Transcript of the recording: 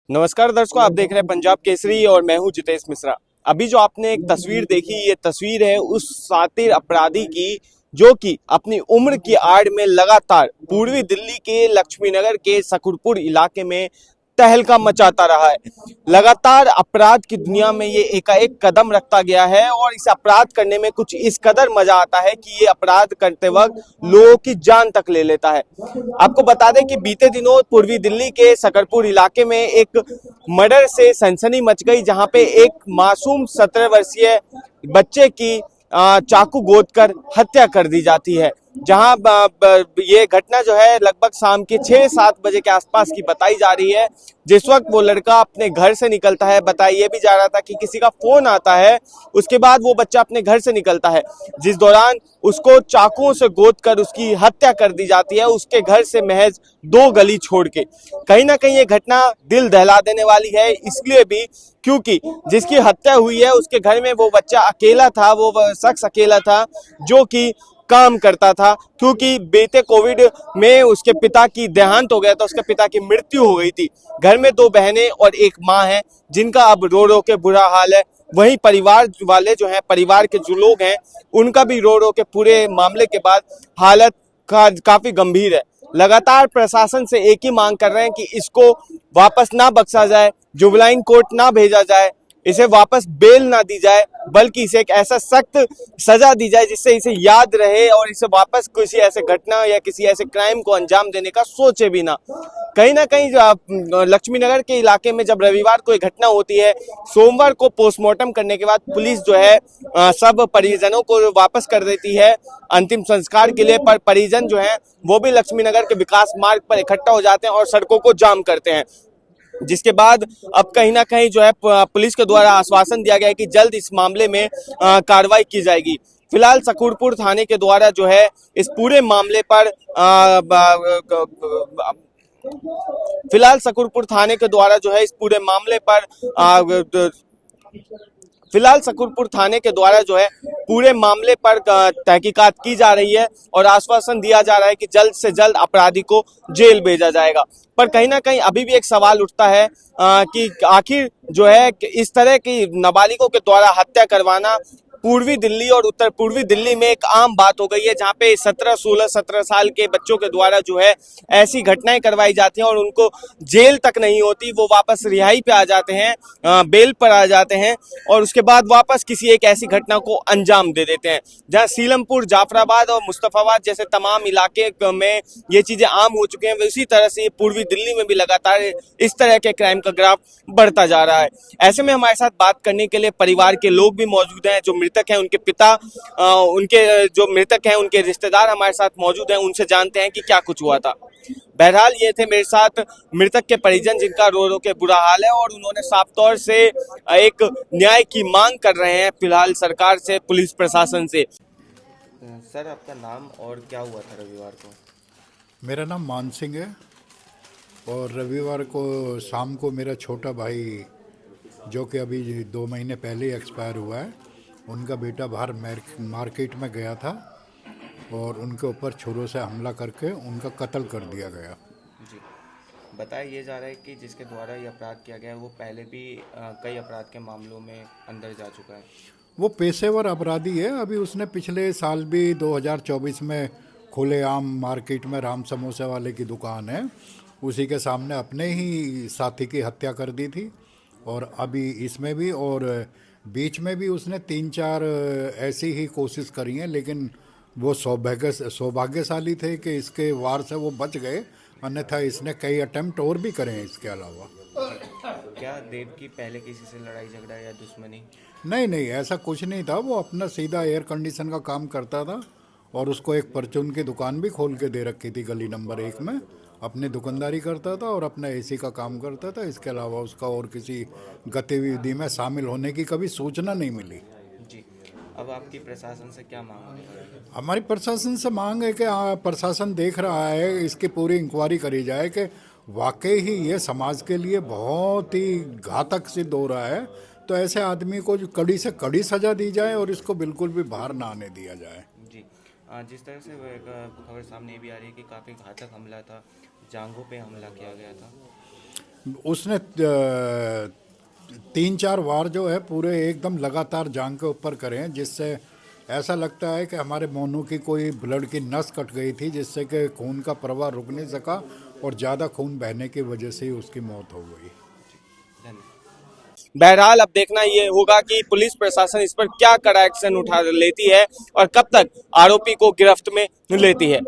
नमस्कार दर्शकों, आप देख रहे हैं पंजाब केसरी और मैं हूं जितेश मिश्रा। अभी जो आपने एक तस्वीर देखी, ये तस्वीर है उस शातिर अपराधी की जो कि अपनी उम्र की आड़ में लगातार पूर्वी दिल्ली के लक्ष्मीनगर के सकरपुर इलाके में तहलका मचाता रहा है। लगातार अपराध की दुनिया में ये एकाएक कदम रखता गया है और इसे अपराध करने में कुछ इस कदर मजा आता है कि ये अपराध करते वक्त लोगों की जान तक ले लेता है। आपको बता दें कि बीते दिनों पूर्वी दिल्ली के सकरपुर इलाके में एक मर्डर से सनसनी मच गई, जहां पे एक मासूम 17 वर्षीय बच्चे की चाकू गोदकर हत्या कर दी जाती है। जहां ये घटना जो है लगभग शाम के 6-7 बजे के आसपास की बताई जा रही है। जिस वक्त वो लड़का अपने घर से निकलता है, बताया ये भी जा रहा था कि किसी का फोन आता है, उसके बाद वो बच्चा अपने घर से निकलता है, जिस दौरान उसको चाकुओं से गोदकर उसकी हत्या कर दी जाती है, उसके घर से महज 2 गली छोड़ के। कहीं ना कहीं ये घटना दिल दहला देने वाली है, इसलिए भी क्योंकि जिसकी हत्या हुई है उसके घर में वो बच्चा अकेला था, वो शख्स अकेला था जो कि काम करता था। क्योंकि बीते कोविड में उसके पिता की देहांत हो गया था, उसके पिता की मृत्यु हो गई थी। घर में 2 बहनें और एक माँ है, जिनका अब रो रो के बुरा हाल है। वहीं परिवार वाले जो हैं, परिवार के जो लोग हैं, उनका भी रो रो के पूरे मामले के बाद हालत काफी गंभीर है। लगातार प्रशासन से एक ही मांग कर रहे हैं कि इसको वापस ना बख्शा जाए, जुबलाइन कोर्ट ना भेजा जाए, इसे वापस बेल ना दी जाए, बल्कि इसे एक ऐसा सख्त सजा दी जाए जिससे इसे याद रहे और इसे वापस किसी ऐसे घटना या किसी ऐसे क्राइम को अंजाम देने का सोचे भी ना। कहीं ना कहीं लक्ष्मीनगर के इलाके में जब रविवार को एक घटना होती है, सोमवार को पोस्टमार्टम करने के बाद पुलिस जो है सब परिजनों को वापस कर देती है अंतिम संस्कार के लिए। पर परिजन जो है वो भी लक्ष्मीनगर के विकास मार्ग पर इकट्ठा हो जाते हैं और सड़कों को जाम करते हैं, जिसके बाद अब कहीं ना कहीं जो है पुलिस के द्वारा आश्वासन दिया गया है कि जल्द इस मामले में कार्रवाई की जाएगी। फिलहाल सकरपुर थाने के द्वारा जो है इस पूरे मामले पर फिलहाल सकरपुर थाने के द्वारा जो है इस पूरे मामले पर फिलहाल सकरपुर थाने के द्वारा जो है पूरे मामले पर तहकीकात की जा रही है और आश्वासन दिया जा रहा है कि जल्द से जल्द अपराधी को जेल भेजा जाएगा। पर कहीं ना कहीं अभी भी एक सवाल उठता है कि आखिर जो है इस तरह की नाबालिगों के द्वारा हत्या करवाना पूर्वी दिल्ली और उत्तर पूर्वी दिल्ली में एक आम बात हो गई है, जहां पे 17 के बच्चों के द्वारा जो है ऐसी घटनाएं करवाई जाती हैं और उनको जेल तक नहीं होती, वो वापस रिहाई पे आ जाते हैं, बेल पर आ जाते हैं और उसके बाद वापस किसी एक ऐसी घटना को अंजाम दे देते हैं। जहां सीलमपुर, जाफराबाद और मुस्तफाबाद जैसे तमाम इलाके में ये चीजें आम हो चुके हैं, उसी तरह से पूर्वी दिल्ली में भी लगातार इस तरह के क्राइम का ग्राफ बढ़ता जा रहा है। ऐसे में हमारे साथ बात करने के लिए परिवार के लोग भी मौजूद हैं। जो मृतक हैं उनके पिता, उनके जो मृतक हैं उनके रिश्तेदार हमारे साथ मौजूद हैं, उनसे जानते हैं कि क्या कुछ हुआ था। बहरहाल ये थे मेरे साथ मृतक के परिजन, जिनका रो रो के बुरा हाल है और उन्होंने साफ तौर से एक न्याय की मांग कर रहे हैं फिलहाल सरकार से, पुलिस प्रशासन से। सर, आपका नाम और क्या हुआ था रविवार को? मेरा नाम मान सिंह है और रविवार को शाम को मेरा छोटा भाई, जो कि अभी 2 महीने पहले ही एक्सपायर हुआ है, उनका बेटा बाहर मार्केट में गया था और उनके ऊपर छुरों से हमला करके उनका कत्ल कर दिया गया। जी, बताया ये जा रहा है कि जिसके द्वारा ये अपराध किया गया है वो पहले भी कई अपराध के मामलों में अंदर जा चुका है। वो पेशेवर अपराधी है। अभी उसने पिछले साल भी 2024 में खुलेआम मार्केट में राम समोसे वाले की दुकान है, उसी के सामने अपने ही साथी की हत्या कर दी थी। और अभी इसमें भी और बीच में भी उसने 3-4 ऐसी ही कोशिश करी हैं, लेकिन वो सौभाग्यशाली थे कि इसके वार से वो बच गए, अन्यथा इसने कई अटेम्प्ट और भी करे हैं इसके अलावा। क्या देव की पहले किसी से लड़ाई झगड़ा या दुश्मनी? नहीं नहीं, ऐसा कुछ नहीं था। वो अपना सीधा एयर कंडीशन का काम करता था और उसको एक परचून की दुकान भी खोल के दे रखी थी गली नंबर 1 में। अपनी दुकानदारी करता था और अपना एसी का काम करता था। इसके अलावा उसका और किसी गतिविधि में शामिल होने की कभी सूचना नहीं मिली। जी, अब आपकी प्रशासन से क्या मांग है? हमारी प्रशासन से मांग है कि प्रशासन देख रहा है, इसकी पूरी इंक्वायरी करी जाए कि वाकई ही ये समाज के लिए बहुत ही घातक सिद्ध हो रहा है, तो ऐसे आदमी को जो कड़ी से कड़ी सजा दी जाए और इसको बिल्कुल भी बाहर ना आने दिया जाए। जी, जिस तरह से वो एक खबर सामने भी आ रही है कि काफ़ी घातक हमला था, जांघों पे हमला किया गया था। उसने 3-4 वार जो है पूरे एकदम लगातार जांग के ऊपर करे हैं, जिससे ऐसा लगता है कि हमारे मोनू की कोई ब्लड की नस कट गई थी, जिससे कि खून का प्रवाह रुक नहीं सका और ज़्यादा खून बहने की वजह से ही उसकी मौत हो गई। बहरहाल अब देखना ये होगा कि पुलिस प्रशासन इस पर क्या कड़ा एक्शन उठा लेती है और कब तक आरोपी को गिरफ्त में लेती है।